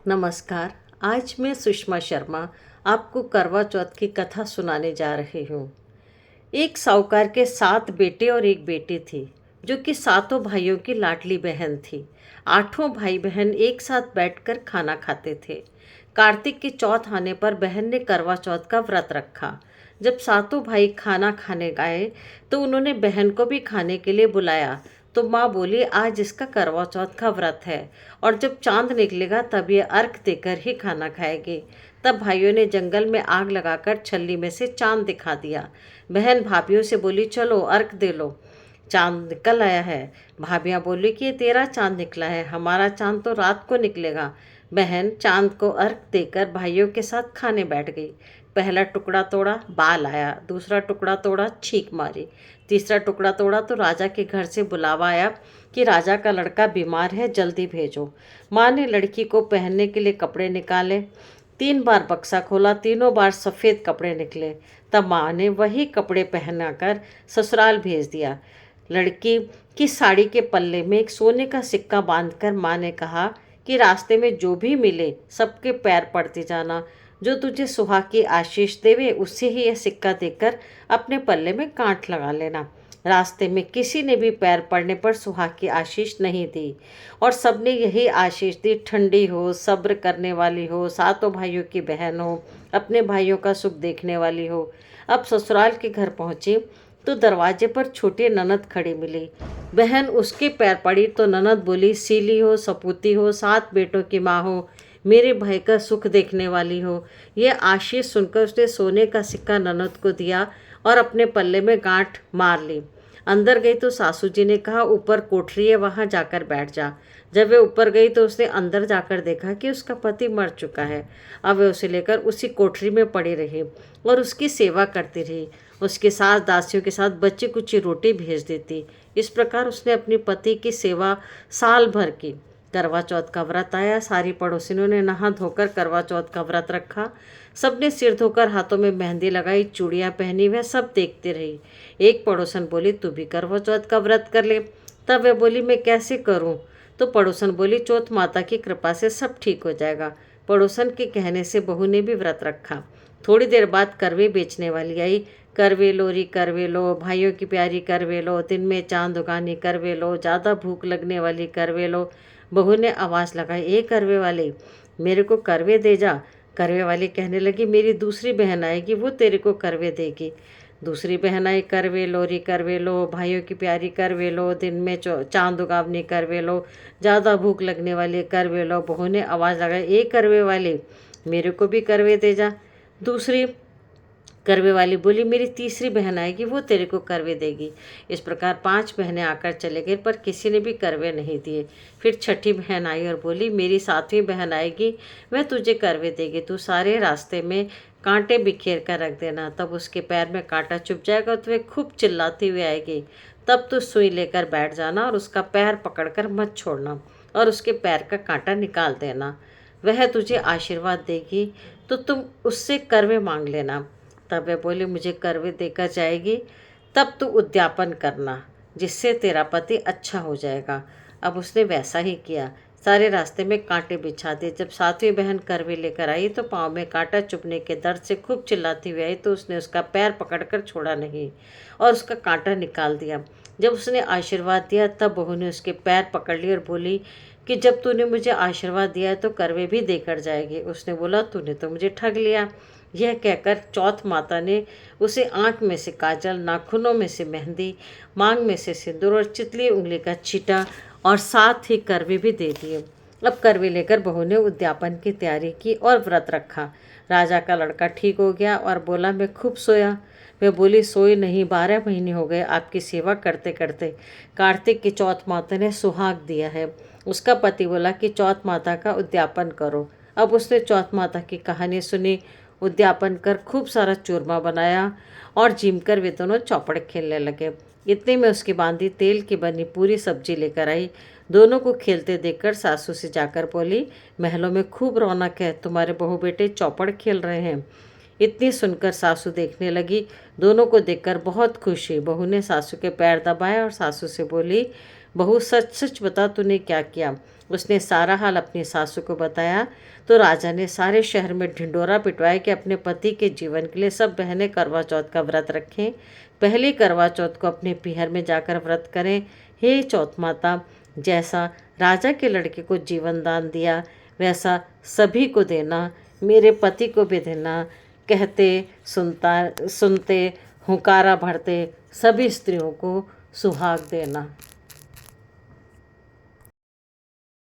नमस्कार। आज मैं सुषमा शर्मा आपको करवा चौथ की कथा सुनाने जा रही हूँ। एक साहूकार के 7 बेटे और एक बेटी थी, जो कि सातों भाइयों की लाडली बहन थी। आठों भाई बहन एक साथ बैठकर खाना खाते थे। कार्तिक की चौथ आने पर बहन ने करवा चौथ का व्रत रखा। जब सातों भाई खाना खाने गए तो उन्होंने बहन को भी खाने के लिए बुलाया। तो माँ बोली, आज इसका करवा चौथ का व्रत है और जब चांद निकलेगा तब ये अर्घ देकर ही खाना खाएगी। तब भाइयों ने जंगल में आग लगाकर छल्ली में से चांद दिखा दिया। बहन भाभीियों से बोली, चलो अर्घ दे लो, चांद निकल आया है। भाभियाँ बोली कि ये तेरा चांद निकला है, हमारा चांद तो रात को निकलेगा। बहन चांद को अर्घ देकर भाइयों के साथ खाने बैठ गई। पहला टुकड़ा तोड़ा, बाल आया। दूसरा टुकड़ा तोड़ा, छींक मारी। तीसरा टुकड़ा तोड़ा तो राजा के घर से बुलावा आया कि राजा का लड़का बीमार है, जल्दी भेजो। माँ ने लड़की को पहनने के लिए कपड़े निकाले। 3 बार बक्सा खोला, तीनों बार सफ़ेद कपड़े निकले। तब माँ ने वही कपड़े पहनाकर ससुराल भेज दिया। लड़की की साड़ी के पल्ले में एक सोने का सिक्का बांधकर माँ ने कहा कि रास्ते में जो भी मिले सबके पैर पड़ते जाना। जो तुझे सुहाग की आशीष देवे उससे ही यह सिक्का देकर अपने पल्ले में गांठ लगा लेना। रास्ते में किसी ने भी पैर पड़ने पर सुहाग की आशीष नहीं दी और सबने यही आशीष दी, ठंडी हो, सब्र करने वाली हो, सातों भाइयों की बहन हो, अपने भाइयों का सुख देखने वाली हो। अब ससुराल के घर पहुंची तो दरवाजे पर छोटी ननद खड़ी मिली। बहन उसके पैर पड़ी तो ननद बोली, सीली हो, सपूती हो, 7 बेटों की माँ हो, मेरे भाई का सुख देखने वाली हो। यह आशीष सुनकर उसने सोने का सिक्का ननद को दिया और अपने पल्ले में गांठ मार ली। अंदर गई तो सासू जी ने कहा, ऊपर कोठरी है, वहाँ जाकर बैठ जा। जब वे ऊपर गई तो उसने अंदर जाकर देखा कि उसका पति मर चुका है। अब वे उसे लेकर उसी कोठरी में पड़ी रही और उसकी सेवा करती रही। उसके सास दासियों के साथ बच्ची कुची रोटी भेज देती। इस प्रकार उसने अपने पति की सेवा साल भर की। करवा चौथ का व्रत आया। सारी पड़ोसिनों ने नहा धोकर करवा चौथ का व्रत रखा। सबने सिर धोकर हाथों में मेहंदी लगाई, चूड़ियाँ पहनी। वह सब देखते रही। एक पड़ोसन बोली, तू भी करवा चौथ का व्रत कर ले। तब वह बोली, मैं कैसे करूं? तो पड़ोसन बोली, चौथ माता की कृपा से सब ठीक हो जाएगा। पड़ोसन के कहने से बहू ने भी व्रत रखा। थोड़ी देर बाद करवे बेचने वाली आई। करवे लो री करवे लो, भाइयों की प्यारी करवे लो, दिन में चांद उगानी करवे लो, ज़्यादा भूख लगने वाली करवे लो। बहू ने आवाज़ लगाई, ए करवे वाले, मेरे को करवे दे जा। करवे वाली कहने लगी, मेरी दूसरी बहन आएगी, वो तेरे को करवे देगी। दूसरी बहन आई, करवे लो री करवे लो, भाइयों की प्यारी करवे लो, दिन में चांद उगावनी करवे लो, ज़्यादा भूख लगने वाली करवे लो। बहू ने आवाज़ लगाई, ए करवे वाले, मेरे को भी करवे दे जा। दूसरी करवे वाली बोली, मेरी तीसरी बहन आएगी, वो तेरे को करवे देगी। इस प्रकार 5 बहनें आकर चले गए पर किसी ने भी करवे नहीं दिए। फिर छठी बहन आई और बोली, मेरी 7वीं बहन आएगी, वह तुझे करवे देगी। तू सारे रास्ते में कांटे बिखेर कर रख देना, तब उसके पैर में कांटा चुभ जाएगा तो वह खूब चिल्लाती हुई आएगी। तब तू सुई लेकर बैठ जाना और उसका पैर पकड़कर मत छोड़ना और उसके पैर का कांटा निकाल देना। वह तुझे आशीर्वाद देगी तो तुम उससे करवे मांग लेना। तब वह बोली, मुझे करवे देकर जाएगी, तब तू उद्यापन करना, जिससे तेरा पति अच्छा हो जाएगा। अब उसने वैसा ही किया। सारे रास्ते में कांटे बिछा दिए। जब 7वीं बहन करवे लेकर आई तो पाँव में कांटा चुभने के दर्द से खूब चिल्लाती हुई आई, तो उसने उसका पैर पकड़कर छोड़ा नहीं और उसका कांटा निकाल दिया। जब उसने आशीर्वाद दिया तब बहू ने उसके पैर पकड़ लिए और बोली कि जब तूने मुझे आशीर्वाद दिया है तो करवे भी देकर जाएगी। उसने बोला, तूने तो मुझे ठग लिया। यह कहकर चौथ माता ने उसे आँख में से काजल, नाखूनों में से मेहंदी, मांग में से सिंदूर और चितली उंगली का छींटा और साथ ही करवे भी दे दिए। अब करवे लेकर बहू ने उद्यापन की तैयारी की और व्रत रखा। राजा का लड़का ठीक हो गया और बोला, मैं खूब सोया। वह बोली, सोई नहीं, 12 महीने हो गए आपकी सेवा करते करते। कार्तिक की चौथ माता ने सुहाग दिया है। उसका पति बोला कि चौथ माता का उद्यापन करो। अब उसने चौथ माता की कहानी सुनी, उद्यापन कर खूब सारा चूरमा बनाया और जीमकर वे दोनों चौपड़ खेलने लगे। इतने में उसकी बांदी तेल की बनी पूरी सब्जी लेकर आई। दोनों को खेलते देखकर सासू से जाकर बोली, महलों में खूब रौनक है, तुम्हारे बहू बेटे चौपड़ खेल रहे हैं। इतनी सुनकर सासू देखने लगी। दोनों को देखकर बहुत खुश हुई। बहू ने सासू के पैर दबाए और सासू से बोली, बहू सच सच बता, तूने क्या किया? उसने सारा हाल अपनी सासू को बताया तो राजा ने सारे शहर में ढिंडोरा पिटवाया कि अपने पति के जीवन के लिए सब बहनें करवा चौथ का व्रत रखें। पहली करवा चौथ को अपने पीहर में जाकर व्रत करें। हे चौथ माता, जैसा राजा के लड़के को जीवन दान दिया वैसा सभी को देना, मेरे पति को भी देना। कहते सुनते हुंकारा भरते सभी स्त्रियों को सुहाग देना।